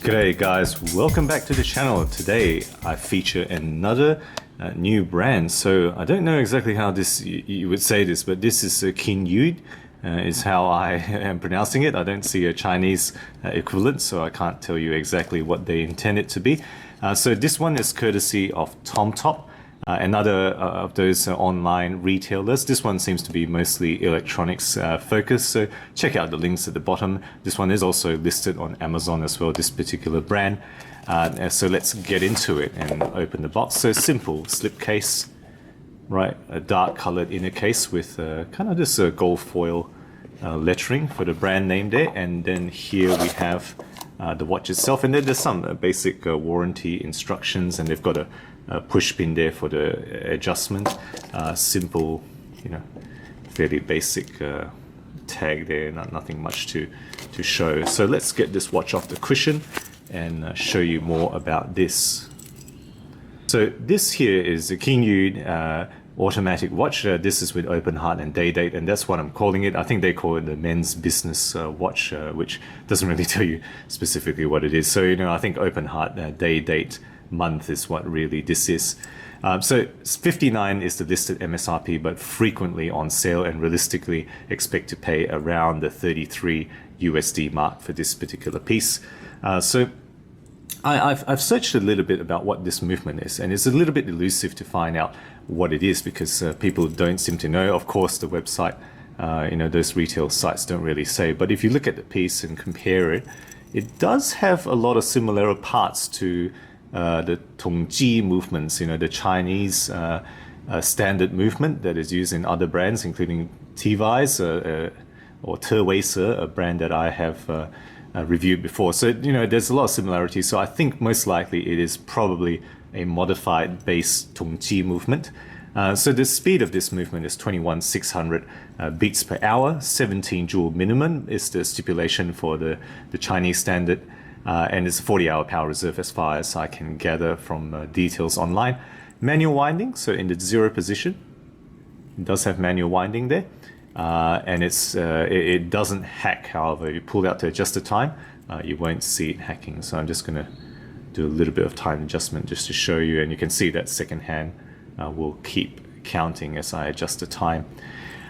G'day guys, welcome back to the channel. Today I feature another new brand. So I don't know exactly how this you would say this, but this is Kinyued is how I am pronouncing it. I don't see a Chinese equivalent, so I can't tell you exactly what they intend it to be. So this one is courtesy of TomTop, another of those online retailers. This one seems to be mostly electronics focused, so check out the links at the bottom. This one is also listed on Amazon as well, this particular brand. So let's get into it and open the box. So simple slipcase, right? A dark colored inner case with kind of this gold foil lettering for the brand name there. And then here we have the watch itself, and then there's some basic warranty instructions, and they've got a push pin there for the adjustment. Simple, fairly basic tag there, nothing much to show. So let's get this watch off the cushion and show you more about this. So this here is the Kinyued automatic watch. This is with open heart and day date, and that's what I'm calling it. I think they call it the men's business watch, which doesn't really tell you specifically what it is. So I think open heart, day date, month is what really this is. So 59 is the listed MSRP, but frequently on sale, and realistically expect to pay around the 33 USD mark for this particular piece. So I've searched a little bit about what this movement is, and it's a little bit elusive to find out what it is because people don't seem to know. Of course, the website, those retail sites don't really say, but if you look at the piece and compare it, it does have a lot of similar parts to the Tongji movements, the Chinese standard movement that is used in other brands, including T-Vise or Terweiser, a brand that I have reviewed before. So, there's a lot of similarities. So I think most likely it is probably a modified base Tongji movement. So the speed of this movement is 21,600 beats per hour. 17 joule minimum is the stipulation for the Chinese standard. And it's a 40-hour power reserve as far as I can gather from details online. Manual winding, so in the zero position, it does have manual winding there. And it doesn't hack, however. You pull out to adjust the time, you won't see it hacking. So I'm just going to do a little bit of time adjustment just to show you, and you can see that second hand will keep counting as I adjust the time.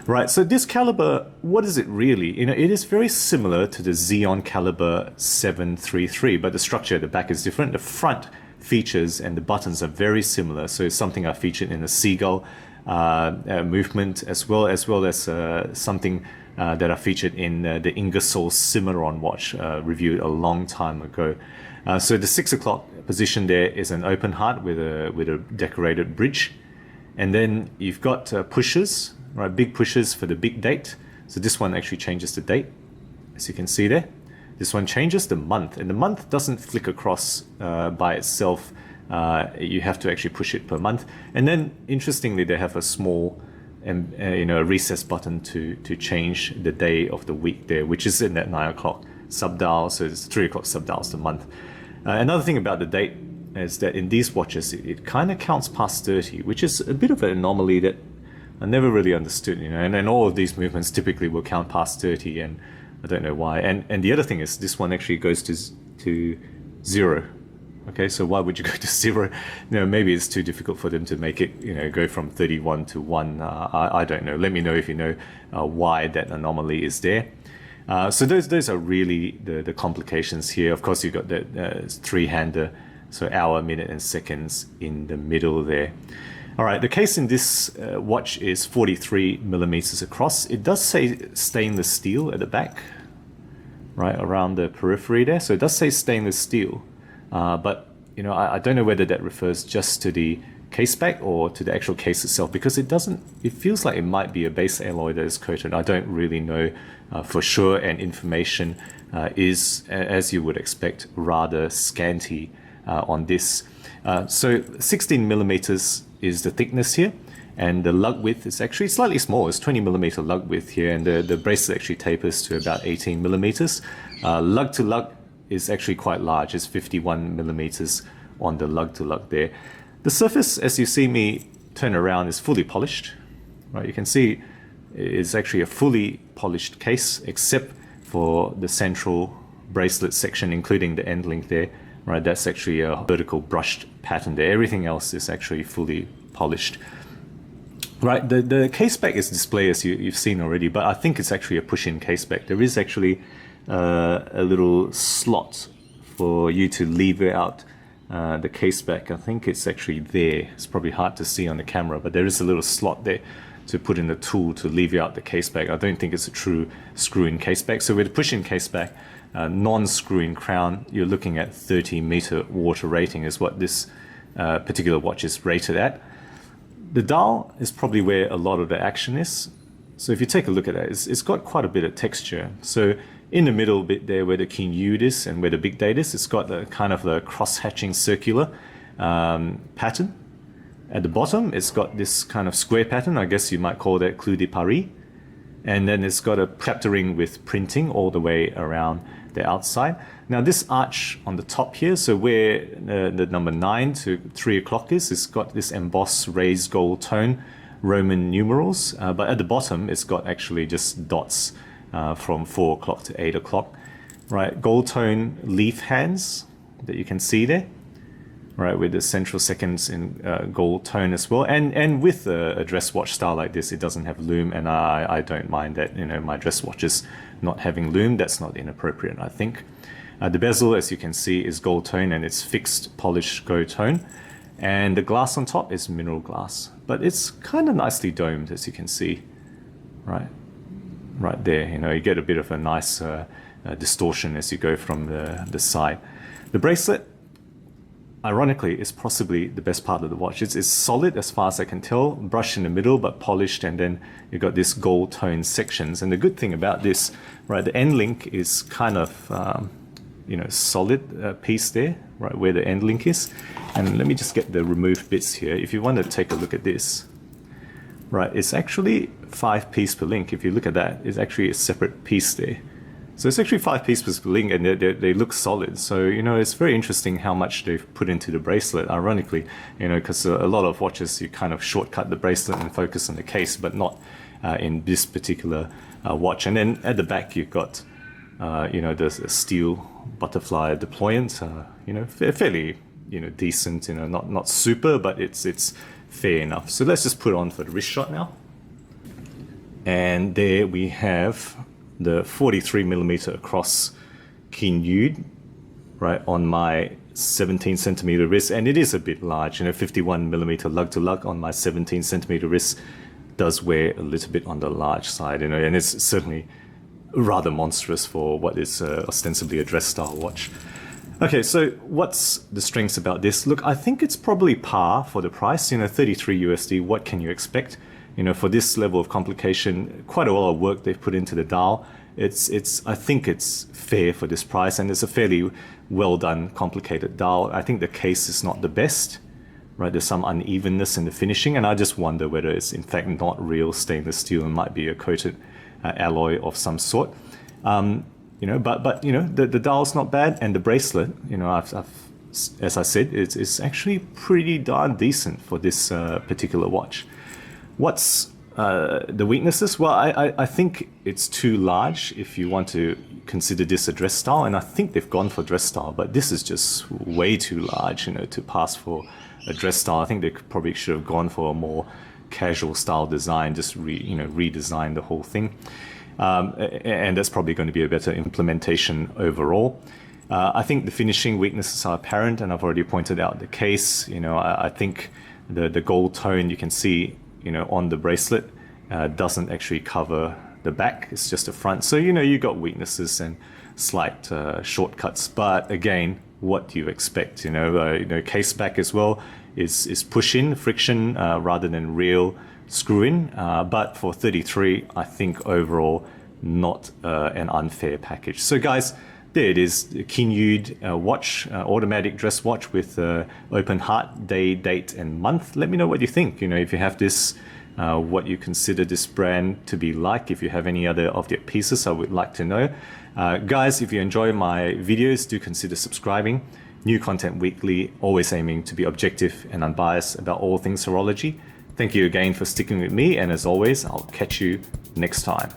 Right, so this caliber, what is it really? It is very similar to the Xeon caliber 733, but the structure at the back is different. The front features and the buttons are very similar, so it's something I featured in the Seagull movement, as well as something that I featured in the Ingersoll Cimarron watch reviewed a long time ago. So the 6 o'clock position there is an open heart with a decorated bridge, and then you've got pushes. Right, big pushes for the big date. So this one actually changes the date, as you can see there. This one changes the month, and the month doesn't flick across by itself. You have to actually push it per month. And then, interestingly, they have a small, recess button to change the day of the week there, which is in that 9 o'clock subdial. So it's 3 o'clock subdials the month. Another thing about the date is that in these watches, it kind of counts past 30, which is a bit of an anomaly that I never really understood, and then all of these movements typically will count past 30, and I don't know why. And the other thing is this one actually goes to 0. Okay, so why would you go to 0? Maybe it's too difficult for them to make it, go from 31 to 1. I don't know. Let me know if you know why that anomaly is there. So those are really the complications here. Of course, you've got that three-hander, so hour, minute, and seconds in the middle there. All right, the case in this watch is 43 millimeters across. It does say stainless steel at the back, right around the periphery there. So it does say stainless steel, but I don't know whether that refers just to the case back or to the actual case itself, because it feels like it might be a base alloy that is coated. I don't really know for sure, and information is, as you would expect, rather scanty on this. So 16 millimeters is the thickness here, and the lug width is actually slightly small. It's 20 millimeter lug width here, and the bracelet actually tapers to about 18 millimeters. Lug to lug is actually quite large. It's 51 millimeters on the lug to lug there. The surface, as you see me turn around, is fully polished. Right, you can see it's actually a fully polished case, except for the central bracelet section, including the end link there, right? That's actually a vertical brushed pattern there. Everything else is actually fully polished. Right, the case back is display as you've seen already, but I think it's actually a push-in case back. There is actually a little slot for you to lever out the case back. I think it's actually there. It's probably hard to see on the camera, but there is a little slot there to put in the tool to lever out the case back. I don't think it's a true screw-in case back. So with a push-in case back, non-screw-in crown, you're looking at 30-meter water rating is what this particular watch is rated at. The dial is probably where a lot of the action is. So if you take a look at that, it's got quite a bit of texture. So in the middle bit there where the Kinyued is and where the big date is, it's got the kind of the cross-hatching circular pattern. At the bottom, it's got this kind of square pattern. I guess you might call that clou de Paris. And then it's got a chapter ring with printing all the way around the outside. Now this arch on the top here, so where the number 9 to 3 o'clock is, it's got this embossed raised gold tone Roman numerals, but at the bottom it's got actually just dots from 4 o'clock to 8 o'clock. Right, gold tone leaf hands that you can see there. Right, with the central seconds in gold tone as well, and with a dress watch style like this, it doesn't have loom, and I don't mind that. You know, my dress watches not having loom, that's not inappropriate, I think. The bezel, as you can see, is gold tone, and it's fixed polished gold tone, and the glass on top is mineral glass, but it's kind of nicely domed, as you can see. Right there, you know, you get a bit of a nice distortion as you go from the side. The bracelet, ironically, is possibly the best part of the watch. It's solid as far as I can tell, brushed in the middle but polished, and then you've got this gold tone sections. And the good thing about this, right, the end link is kind of you know, solid piece there, right where the end link is. And let me just get the removed bits here. If you want to take a look at this, right, it's actually 5 pieces per link. If you look at that, it's actually a separate piece there. So it's actually 5 pieces per link, and they look solid. So, you know, it's very interesting how much they've put into the bracelet, ironically, you know, because a lot of watches, you kind of shortcut the bracelet and focus on the case, but not in this particular watch. And then at the back, you've got, you know, there's a steel butterfly deployant, you know, fairly, you know, decent, you know, not super, but it's fair enough. So let's just put on for the wrist shot now. And there we have the 43mm across Kinyued, right, on my 17cm wrist, and it is a bit large, you know, 51mm lug to lug on my 17cm wrist does wear a little bit on the large side, you know, and it's certainly rather monstrous for what is ostensibly a dress style watch. Okay, so what's the strengths about this? Look, I think it's probably par for the price, you know, 33 USD, what can you expect? You know, for this level of complication, quite a lot of work they've put into the dial. I think it's fair for this price, and it's a fairly well done, complicated dial. I think the case is not the best, right? There's some unevenness in the finishing, and I just wonder whether it's in fact not real stainless steel and might be a coated alloy of some sort. You know, but you know, the dial's not bad, and the bracelet, you know, I've as I said, it's actually pretty darn decent for this particular watch. What's the weaknesses? Well, I think it's too large if you want to consider this a dress style, and I think they've gone for dress style, but this is just way too large, you know, to pass for a dress style. I think they probably should have gone for a more casual style design, just redesign the whole thing, and that's probably going to be a better implementation overall. I think the finishing weaknesses are apparent, and I've already pointed out the case. You know, I think the gold tone you can see, you know, on the bracelet doesn't actually cover the back, it's just the front. So, you know, you got weaknesses and slight shortcuts, but again, what do you expect? You know, case back as well is push in friction rather than real screw in, but for 33, I think overall not an unfair package. So guys, there it is, the Kinyued watch, automatic dress watch with open heart, day, date, and month. Let me know what you think. You know, if you have this, what you consider this brand to be like. If you have any other of their pieces, I would like to know. Guys, if you enjoy my videos, do consider subscribing. New content weekly, always aiming to be objective and unbiased about all things horology. Thank you again for sticking with me, and as always, I'll catch you next time.